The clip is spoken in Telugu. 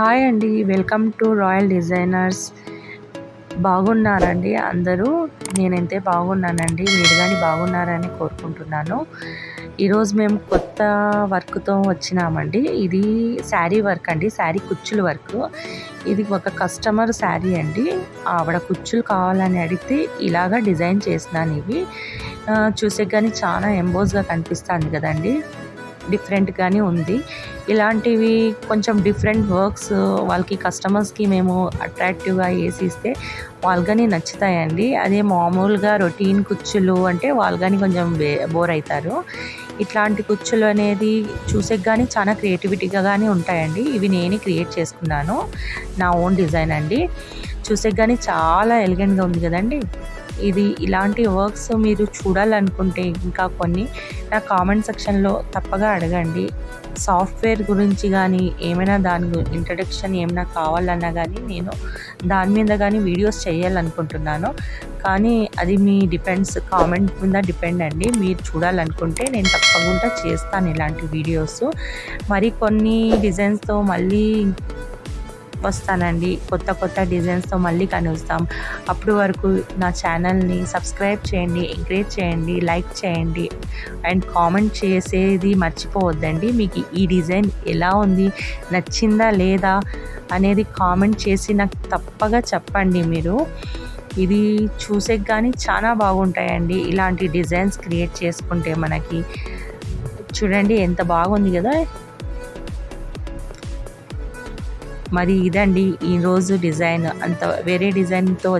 హాయ్ అండి, వెల్కమ్ టు రాయల్ డిజైనర్స్. బాగున్నారండి అందరూ? నేనైతే బాగున్నానండి. మీరు కానీ బాగున్నారని కోరుకుంటున్నాను. ఈరోజు మేము కొత్త వర్క్తో వచ్చినామండి. ఇది శారీ వర్క్ అండి, శారీ కుచ్చుల వర్క్. ఇది ఒక కస్టమర్ శారీ అండి. ఆవిడ కుచ్చులు కావాలని అడిగితే ఇలాగా డిజైన్ చేసినాను. ఇవి చూసే కానీ చాలా ఎంబోస్గా కనిపిస్తుంది కదండి, డిఫరెంట్గానే ఉంది. ఇలాంటివి కొంచెం డిఫరెంట్ వర్క్స్ వాళ్ళకి కస్టమర్స్కి మేము అట్రాక్టివ్గా వేసిస్తే వాళ్ళు కానీ నచ్చుతాయండి. అదే మామూలుగా రొటీన్ కుచ్చులు అంటే వాళ్ళు కానీ కొంచెం బోర్ అవుతారు. ఇట్లాంటి కుచ్చులు అనేది చూసే కానీ చాలా క్రియేటివిటీగా కానీ ఉంటాయండి. ఇవి నేనే క్రియేట్ చేసుకున్నాను, నా ఓన్ డిజైన్ అండి. చూసే కానీ చాలా ఎలిగెంట్గా ఉంది కదండి. ఇది ఇలాంటి వర్క్స్ మీరు చూడాలనుకుంటే ఇంకా కొన్ని నా కామెంట్ సెక్షన్లో తప్పగా అడగండి. సాఫ్ట్వేర్ గురించి కానీ ఏమైనా దాని ఇంట్రడక్షన్ ఏమైనా కావాలన్నా కానీ నేను దాని మీద కానీ వీడియోస్ చేయాలనుకుంటున్నాను. కానీ అది మీ కామెంట్ మీద డిపెండ్ అండి. మీరు చూడాలనుకుంటే నేను తప్పకుండా చేస్తాను ఇలాంటి వీడియోస్. మరి కొన్ని డిజైన్స్తో మళ్ళీ వస్తానండి. కొత్త డిజైన్స్తో మళ్ళీ కలుస్తాం. అప్పటి వరకు నా ఛానల్ని సబ్స్క్రైబ్ చేయండి, ఎంకరేజ్ చేయండి, లైక్ చేయండి అండ్ కామెంట్ చేసేది మర్చిపోవద్దండి. మీకు ఈ డిజైన్ ఎలా ఉంది, నచ్చిందా లేదా అనేది కామెంట్ చేసి నాకు తప్పగా చెప్పండి. మీరు ఇది చూసే కానీ చాలా బాగుంటాయండి. ఇలాంటి డిజైన్స్ క్రియేట్ చేసుకుంటే మనకి చూడండి ఎంత బాగుంది కదా. మరి ఇదండి ఈరోజు డిజైన్. అంత వేరే డిజైన్తో